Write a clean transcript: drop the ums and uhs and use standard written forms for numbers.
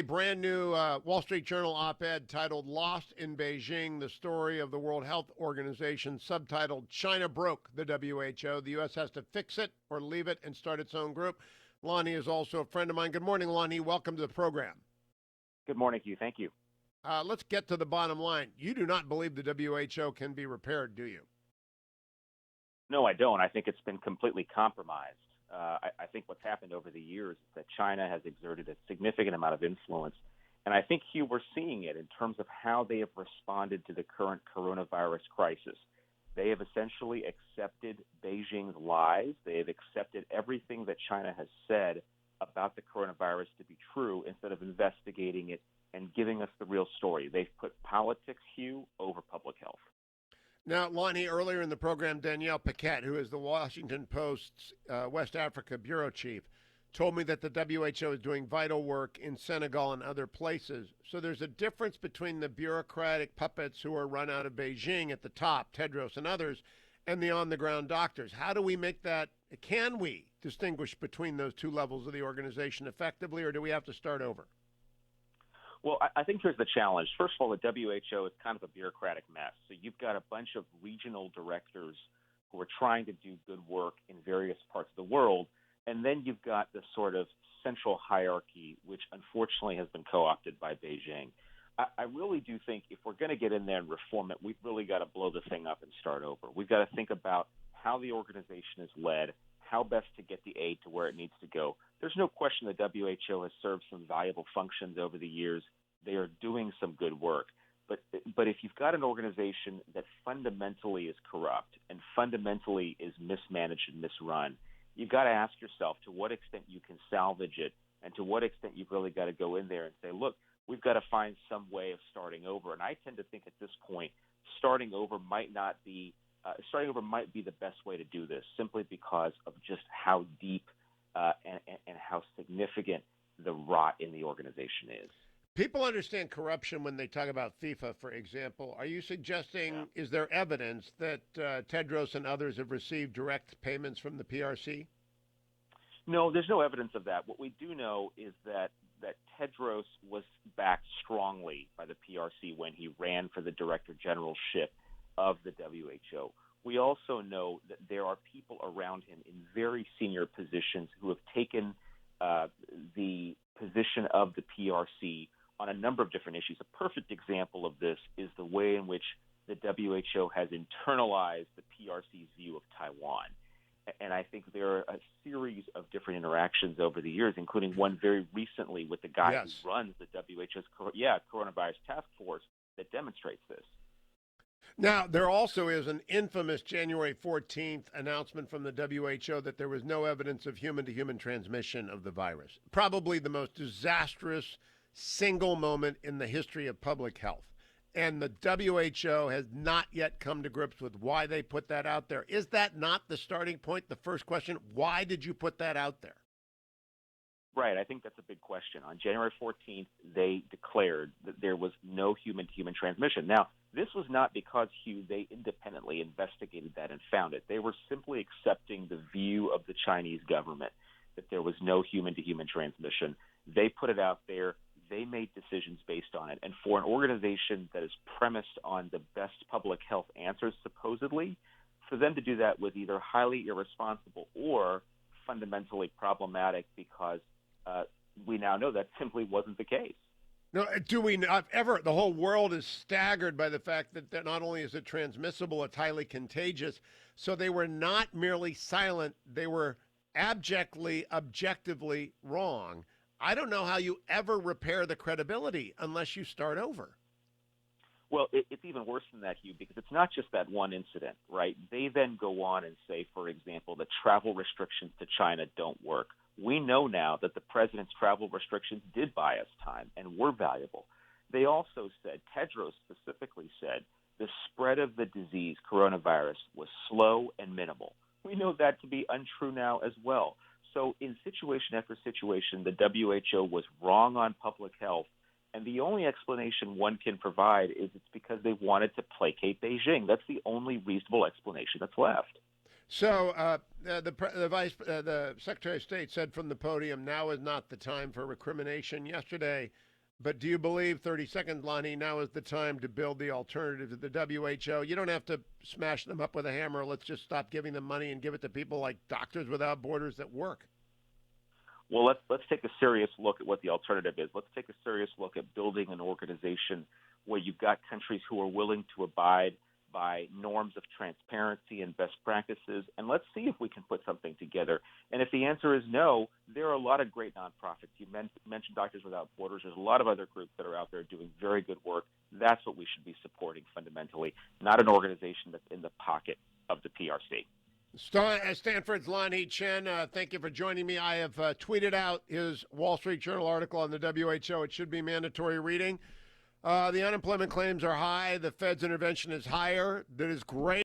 A brand new Wall Street Journal op ed titled Lost in Beijing, the story of the World Health Organization, subtitled China Broke the WHO. The U.S. has to fix it or leave it and start its own group. Lanhee is also a friend of mine. Good morning, Lanhee. Welcome to the program. Good morning, Hugh. Thank you. Let's get to the bottom line. You do not believe the WHO can be repaired, do you? No, I don't. I think it's been completely compromised. I think what's happened over the years is that China has exerted a significant amount of influence. And I think, Hugh, we're seeing it in terms of how they have responded to the current coronavirus crisis. They have essentially accepted Beijing's lies. They have accepted everything that China has said about the coronavirus to be true instead of investigating it and giving us the real story. They've put politics, Hugh, over public health. Now, Lanhee, earlier in the program, Danielle Paquette, who is the Washington Post's West Africa bureau chief, told me that the WHO is doing vital work in Senegal and other places. So there's a difference between the bureaucratic puppets who are run out of Beijing at the top, Tedros and others, and the on-the-ground doctors. How do we make that, can we distinguish between those two levels of the organization effectively, or do we have to start over? Well, I think here's the challenge. First of all, the WHO is kind of a bureaucratic mess. So you've got a bunch of regional directors who are trying to do good work in various parts of the world. And then you've got the sort of central hierarchy, which unfortunately has been co-opted by Beijing. I really do think if we're going to get in there and reform it, we've really got to blow the thing up and start over. We've got to think about how the organization is led, how best to get the aid to where it needs to go. There's no question the WHO has served some valuable functions over the years. They are doing some good work. But if you've got an organization that fundamentally is corrupt and fundamentally is mismanaged and misrun, you've got to ask yourself to what extent you can salvage it and to what extent you've really got to go in there and say, look, we've got to find some way of starting over. And I tend to think at this point, starting over might be the best way to do this, simply because of just how deep and how significant the rot in the organization is. People understand corruption when they talk about FIFA, for example. Are you suggesting, is there evidence that Tedros and others have received direct payments from the PRC? No, there's no evidence of that. What we do know is that Tedros was backed strongly by the PRC when he ran for the director generalship of the WHO. We also know that there are people around him in very senior positions who have taken the position of the PRC on a number of different issues. A perfect example of this is the way in which the WHO has internalized the PRC's view of Taiwan. And I think there are a series of different interactions over the years, including one very recently with the guy who runs the WHO's coronavirus task force that demonstrates this. Now, there also is an infamous January 14th announcement from the WHO that there was no evidence of human-to-human transmission of the virus. Probably the most disastrous single moment in the history of public health. And the WHO has not yet come to grips with why they put that out there. Is that not the starting point? The first question, why did you put that out there? Right. I think that's a big question. On January 14th, they declared that there was no human-to-human transmission. Now, this was not because, Hugh, they independently investigated that and found it. They were simply accepting the view of the Chinese government that there was no human-to-human transmission. They put it out there. They made decisions based on it. And for an organization that is premised on the best public health answers, supposedly, for them to do that was either highly irresponsible or fundamentally problematic, because we now know that simply wasn't the case. No, do we not ever? The whole world is staggered by the fact that not only is it transmissible, it's highly contagious. So they were not merely silent, they were abjectly, objectively wrong. I don't know how you ever repair the credibility unless you start over. Well, it's even worse than that, Hugh, because it's not just that one incident, right? They then go on and say, for example, that travel restrictions to China don't work. We know now that the president's travel restrictions did buy us time and were valuable. They also said, Tedros specifically said, the spread of the disease, coronavirus, was slow and minimal. We know that to be untrue now as well. So in situation after situation, the WHO was wrong on public health. And the only explanation one can provide is it's because they wanted to placate Beijing. That's the only reasonable explanation that's left. So the Secretary of State said from the podium, now is not the time for recrimination. Yesterday, But do you believe, 30 seconds, Lonnie, now is the time to build the alternative to the WHO? You don't have to smash them up with a hammer. Let's just stop giving them money and give it to people like Doctors Without Borders that work. Well, let's take a serious look at what the alternative is. Let's take a serious look at building an organization where you've got countries who are willing to abide by norms of transparency and best practices, and let's see if we can put something together. And if the answer is no, there are a lot of great nonprofits. You mentioned Doctors Without Borders. There's a lot of other groups that are out there doing very good work. That's what we should be supporting fundamentally, not an organization that's in the pocket of the PRC. Stanford's Lanhee Chen, thank you for joining me. I have tweeted out his Wall Street Journal article on the WHO. It should be mandatory reading. The unemployment claims are high. The Fed's intervention is higher. That is great.